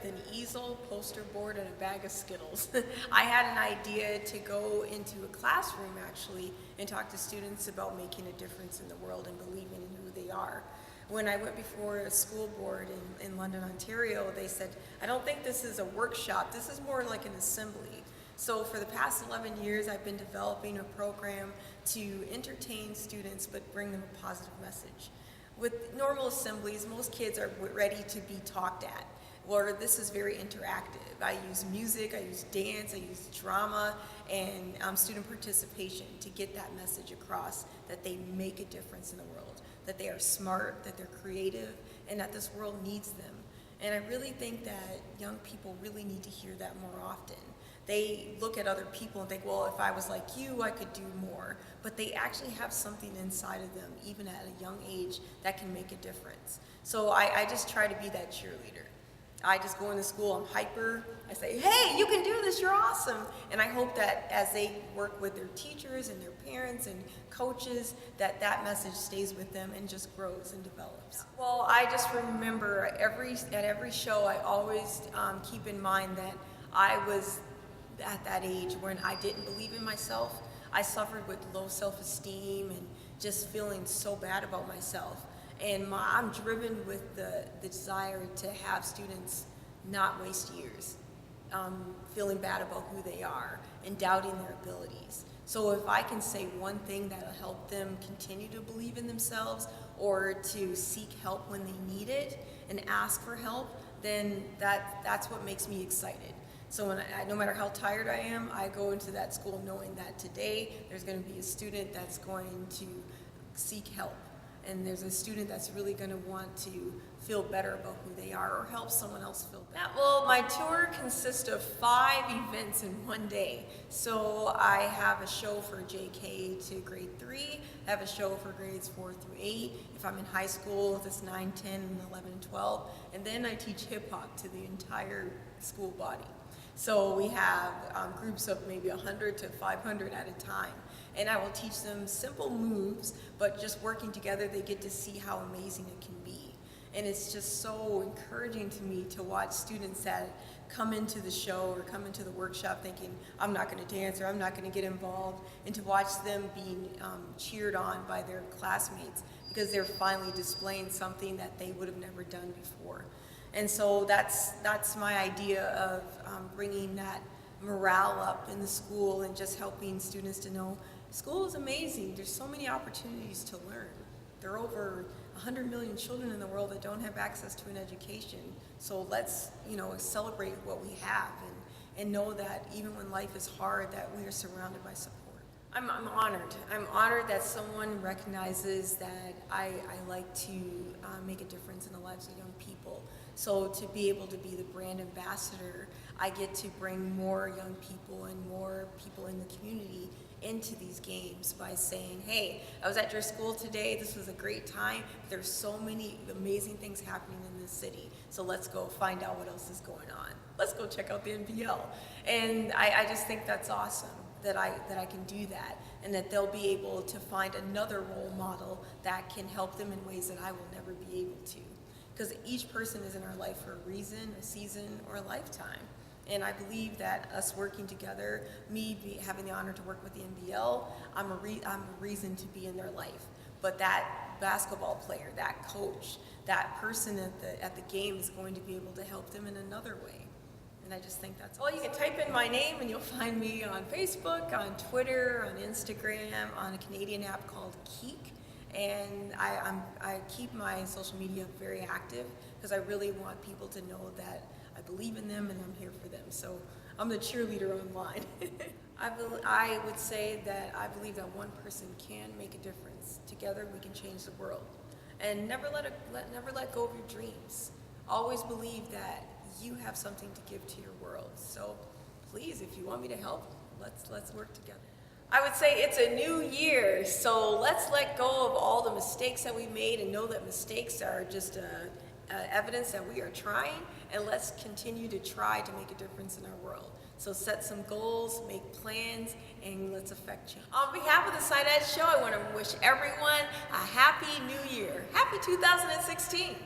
with an easel, poster board, and a bag of Skittles. I had an idea to go into a classroom actually and talk to students about making a difference in the world and believing in who they are. When I went before a school board in London, Ontario, they said, I don't think this is a workshop, this is more like an assembly. So for the past 11 years, I've been developing a program to entertain students but bring them a positive message. With normal assemblies, most kids are ready to be talked at. Well, this is very interactive. I use music, I use dance, I use drama, and student participation to get that message across that they make a difference in the world, that they are smart, that they're creative, and that this world needs them. And I really think that young people really need to hear that more often. They look at other people and think, well, if I was like you, I could do more. But they actually have something inside of them, even at a young age, that can make a difference. So I just try to be that cheerleader. I just go into school, I'm hyper, I say, hey, you can do this, you're awesome. And I hope that as they work with their teachers and their parents and coaches, that that message stays with them and just grows and develops. Well, I just remember at every show, I always keep in mind that I was at that age when I didn't believe in myself. I suffered with low self-esteem and just feeling so bad about myself. And I'm driven with the desire to have students not waste years feeling bad about who they are and doubting their abilities. So if I can say one thing that'll help them continue to believe in themselves or to seek help when they need it and ask for help, then that's what makes me excited. So when no matter how tired I am, I go into that school knowing that today there's going to be a student that's going to seek help. And there's a student that's really going to want to feel better about who they are or help someone else feel better. Well, my tour consists of 5 events in one day. So I have a show for JK to grade 3, I have a show for grades 4 through 8. If I'm in high school, it's 9, 10, and 11, and 12. And then I teach hip hop to the entire school body. So we have groups of maybe 100 to 500 at a time. And I will teach them simple moves, but just working together, they get to see how amazing it can be. And it's just so encouraging to me to watch students that come into the show or come into the workshop thinking, I'm not going to dance or I'm not going to get involved, and to watch them being cheered on by their classmates because they're finally displaying something that they would have never done before. And so that's my idea of bringing that morale up in the school and just helping students to know school is amazing. There's so many opportunities to learn. There are over 100 million children in the world that don't have access to an education. So let's, celebrate what we have and know that even when life is hard, that we are surrounded by support. I'm honored. I'm honored that someone recognizes that I like to make a difference in the lives of young people. So to be able to be the brand ambassador, I get to bring more young people and more people in the community into these games by saying, hey, I was at your school today, this was a great time, there's so many amazing things happening in this city, so let's go find out what else is going on. Let's go check out the NBL. And I just think that's awesome that I can do that, and that they'll be able to find another role model that can help them in ways that I will never be able to. Because each person is in our life for a reason, a season, or a lifetime. And I believe that us working together, having the honor to work with the NBL, I'm a reason to be in their life. But that basketball player, that coach, that person at the game is going to be able to help them in another way. And I just think that's awesome. Well, you can type in my name and you'll find me on Facebook, on Twitter, on Instagram, on a Canadian app called Keek. And I keep my social media very active because I really want people to know that I believe in them and I'm here for them. So I'm the cheerleader online. I would say that I believe that one person can make a difference. Together we can change the world. And never let go of your dreams. Always believe that you have something to give to your world. So please, if you want me to help, let's work together. I would say it's a new year, so let's let go of all the mistakes that we made and know that mistakes are just evidence that we are trying, and let's continue to try to make a difference in our world. So set some goals, make plans, and let's affect change. On behalf of the SAIDAT Show, I want to wish everyone a happy new year. Happy 2016.